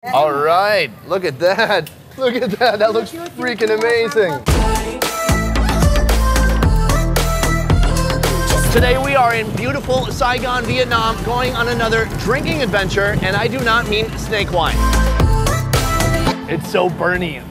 All right, look at that. Look at that, that looks freaking amazing. Today we are in beautiful Saigon, Vietnam, going on another drinking adventure, and I do not mean snake wine. It's so burny.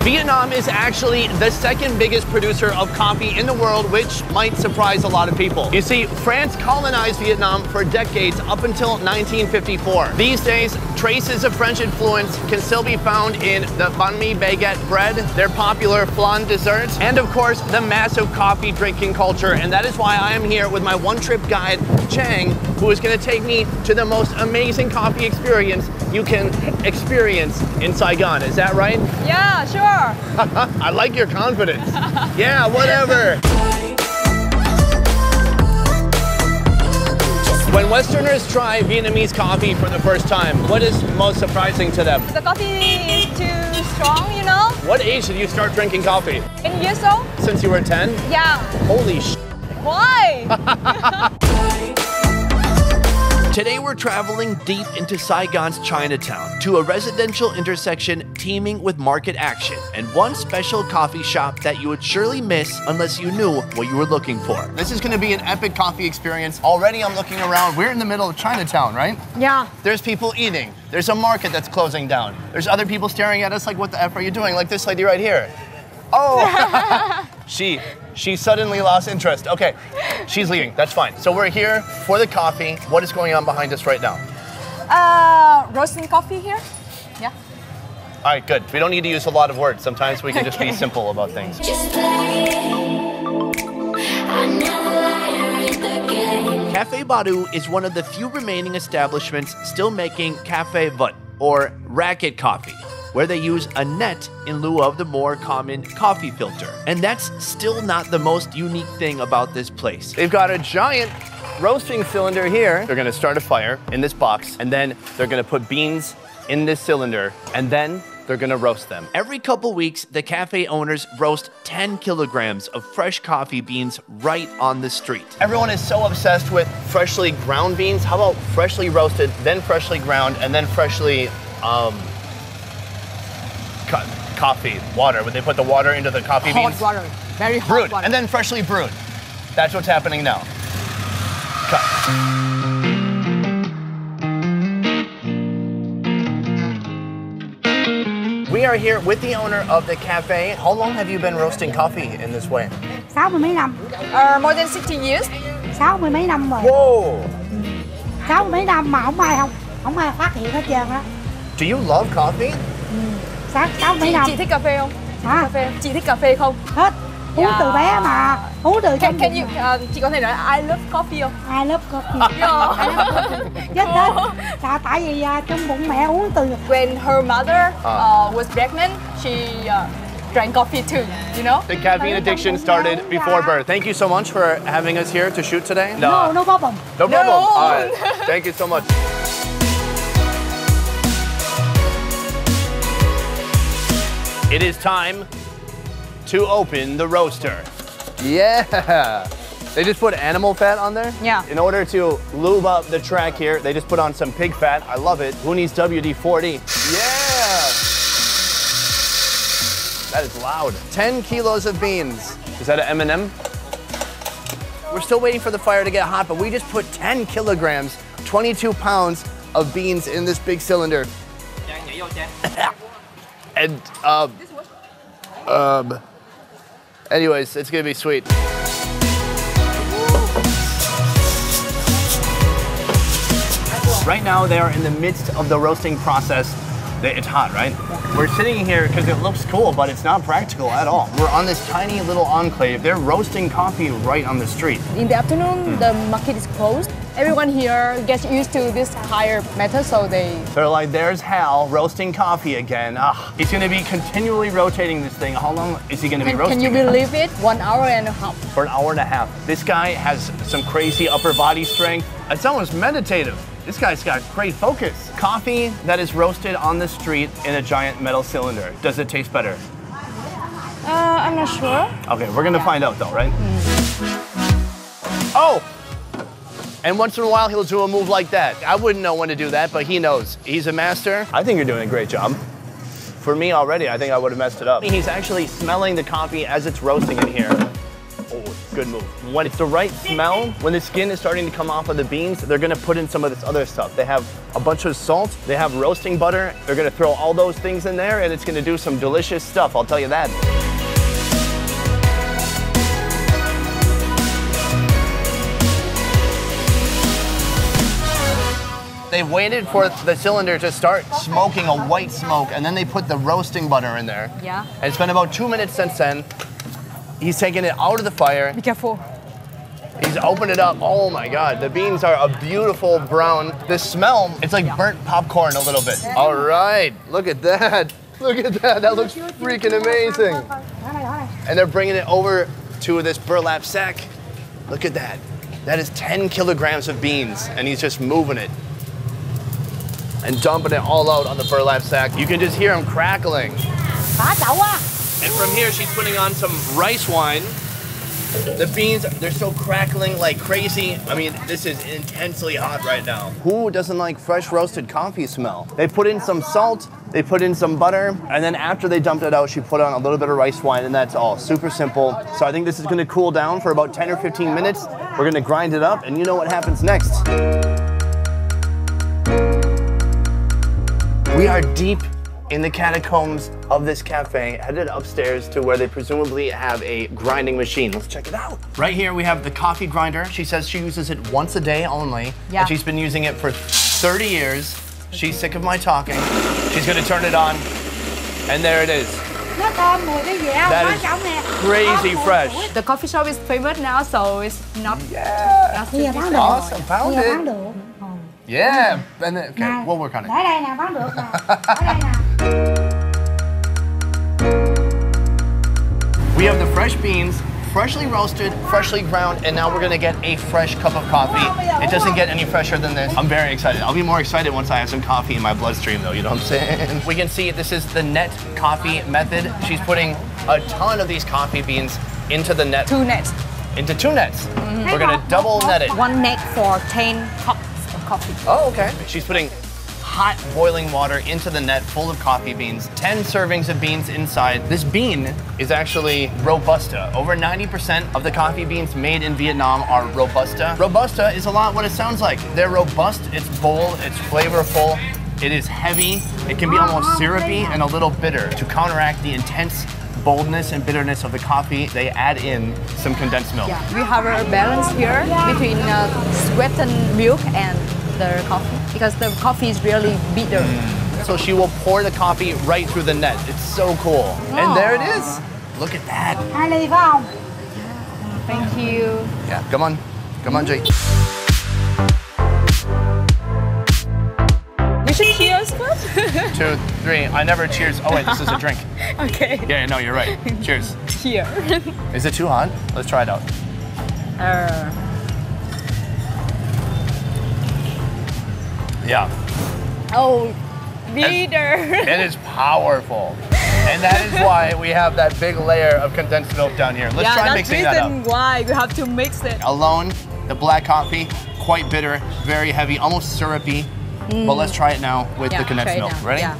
Vietnam is actually the second biggest producer of coffee in the world, which might surprise a lot of people. You see, France colonized Vietnam for decades up until 1954. These days, traces of French influence can still be found in the banh mi baguette bread, their popular flan desserts, and of course, the massive coffee drinking culture. And that is why I am here with my one-trip guide, Chang, who is gonna take me to the most amazing coffee experience you can experience in Saigon. Is that right? Yeah, sure. I like your confidence. Yeah, whatever. When Westerners try Vietnamese coffee for the first time, what is most surprising to them? The coffee is too strong, you know? What age did you start drinking coffee? 10 years old. Since you were 10? Yeah. Holy sh**. Why? Today we're traveling deep into Saigon's Chinatown to a residential intersection teeming with market action and one special coffee shop that you would surely miss unless you knew what you were looking for. This is gonna be an epic coffee experience. Already I'm looking around. We're in the middle of Chinatown, right? Yeah. There's people eating. There's a market that's closing down. There's other people staring at us like, what the F are you doing? Like this lady right here. Oh, she suddenly lost interest. Okay, she's leaving, that's fine. So we're here for the coffee. What is going on behind us right now? Roasting coffee here. Yeah. All right, good. We don't need to use a lot of words. Sometimes we can just be simple about things. Cafe Badu is one of the few remaining establishments still making cafe vut, or racket coffee, where they use a net in lieu of the more common coffee filter. And that's still not the most unique thing about this place. They've got a giant roasting cylinder here. They're gonna start a fire in this box, and then they're gonna put beans in this cylinder, and then they're gonna roast them. Every couple weeks, the cafe owners roast 10 kilograms of fresh coffee beans right on the street. Everyone is so obsessed with freshly ground beans. How about freshly roasted, then freshly ground, and then freshly, coffee, water, when they put the water into the coffee beans. Hot water, very hot Brewed, water. and then freshly brewed. That's what's happening now. We are here with the owner of the cafe. How long have you been roasting coffee in this way? 60 mấy năm. More than 60 years. 60 mấy năm rồi. Whoa! 60 mấy năm mà không ai phát hiện hết trơn á. Do you love coffee? 60 mấy năm. Chị thích cà phê không? Hả? Cà phê. Chị thích cà phê không? Hết. Uống từ bé mà. Uống từ trong Can you, chị có thể nói I love coffee không? I love coffee. Chết hết. Tại vì trong bụng mẹ uống từ. When her mother was pregnant, she drank coffee too, you know? The caffeine addiction started before birth. Thank you so much for having us here to shoot today. No problem. No problem. All right. Thank you so much. It is time to open the roaster. Yeah. They just put animal fat on there? Yeah. In order to lube up the track here, they just put on some pig fat. I love it. Who needs WD-40? Yeah. That is loud. 10 kilos of beans. Is that an M&M? We're still waiting for the fire to get hot, but we just put 10 kilograms, 22 pounds of beans in this big cylinder. And, anyways, it's gonna be sweet. Right now, they are in the midst of the roasting process. It's hot, right? We're sitting here because it looks cool, but it's not practical at all. We're on this tiny little enclave. They're roasting coffee right on the street. In the afternoon, the market is closed. Everyone here gets used to this higher method, so they're like, there's Hal roasting coffee again. He's gonna be continually rotating this thing. How long is he gonna be roasting? Can you believe it? 1 hour and a half. For an hour and a half. This guy has some crazy upper body strength. It's almost meditative. This guy's got great focus. Coffee that is roasted on the street in a giant metal cylinder. Does it taste better? I'm not sure. Okay, we're gonna find out though, right? Oh! And once in a while, he'll do a move like that. I wouldn't know when to do that, but he knows. He's a master. I think you're doing a great job. For me already, I think I would have messed it up. He's actually smelling the coffee as it's roasting in here. Oh, good move. When it's the right smell, when the skin is starting to come off of the beans, they're gonna put in some of this other stuff. They have a bunch of salt, they have roasting butter, they're gonna throw all those things in there and it's gonna do some delicious stuff, I'll tell you that. They waited for the cylinder to start smoking a white smoke, and then they put the roasting butter in there. Yeah. And it's been about 2 minutes since then. He's taking it out of the fire. Be careful. He's opened it up. Oh my God, the beans are a beautiful brown. The smell, it's like burnt popcorn a little bit. All right, look at that. Look at that, that looks freaking amazing. And they're bringing it over to this burlap sack. Look at that. That is 10 kilograms of beans, and he's just moving it and dumping it all out on the burlap sack. You can just hear him crackling. And from here, she's putting on some rice wine. The beans, they're so crackling like crazy. I mean, this is intensely hot right now. Who doesn't like fresh roasted coffee smell? They put in some salt, they put in some butter, and then after they dumped it out, she put on a little bit of rice wine, and that's all. Super simple. So I think this is gonna cool down for about 10 or 15 minutes. We're gonna grind it up, and you know what happens next. We are deep in the catacombs of this cafe, headed upstairs to where they presumably have a grinding machine. Let's check it out. Right here we have the coffee grinder. She says she uses it once a day only. Yeah. And she's been using it for 30 years. She's sick of my talking. She's gonna turn it on, and there it is. That is crazy fresh. The coffee shop is famous now, so it's not. Yeah. Awesome, found it. Yeah, and then, okay, we'll work on it. We have the fresh beans, freshly roasted, freshly ground, and now we're gonna get a fresh cup of coffee. It doesn't get any fresher than this. I'm very excited. I'll be more excited once I have some coffee in my bloodstream though, you know what I'm saying? We can see this is the net coffee method. She's putting a ton of these coffee beans into the net. 2 nets. Into 2 nets. We're gonna double net it. 1 net for 10 cups of coffee. Oh, okay. She's putting hot boiling water into the net full of coffee beans, 10 servings of beans inside. This bean is actually Robusta. Over 90% of the coffee beans made in Vietnam are Robusta. Robusta is a lot what it sounds like. They're robust, it's bold, it's flavorful, it is heavy, it can be almost syrupy and a little bitter. To counteract the intense boldness and bitterness of the coffee, they add in some condensed milk. Yeah. We have a balance here between sweetened milk and the coffee, because the coffee is really bitter. So she will pour the coffee right through the net. It's so cool. And there it is. Look at that. Thank you. Yeah, come on. Come on, Jake. We should cheers first. 2, 3. I never cheers. Oh wait, this is a drink. Okay. Yeah, no, you're right. Cheers. Cheers. Is it too hot? Let's try it out. Yeah. Oh, bitter. It is powerful. And that is why we have that big layer of condensed milk down here. Let's try mixing that up. That's why we have to mix it. Alone, the black coffee, quite bitter, very heavy, almost syrupy. But let's try it now with the condensed milk. Ready? Yeah.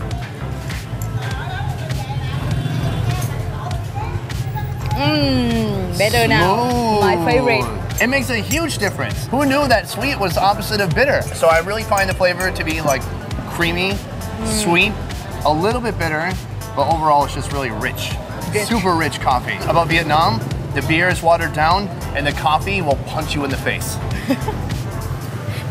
Better now. My favorite. It makes a huge difference. Who knew that sweet was the opposite of bitter? So I really find the flavor to be like creamy, sweet, a little bit bitter, but overall it's just really rich. Super rich coffee. About Vietnam, the beer is watered down and the coffee will punch you in the face.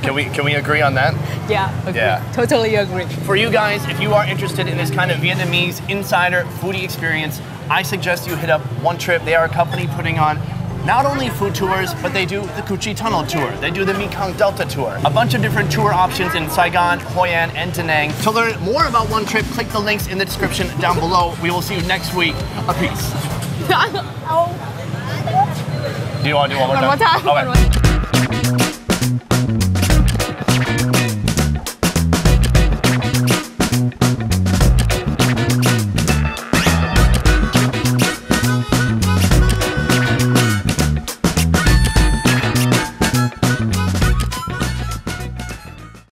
Can we agree on that? Yeah, agree. Yeah. Totally agree. For you guys, if you are interested in this kind of Vietnamese insider foodie experience, I suggest you hit up One Trip. They are a company putting on not only food tours, but they do the Cu Chi Tunnel tour. They do the Mekong Delta tour. A bunch of different tour options in Saigon, Hoi An, and Da Nang. To learn more about One Trip, click the links in the description down below. We will see you next week. A peace. Do you want to do one more time? One more time. Okay.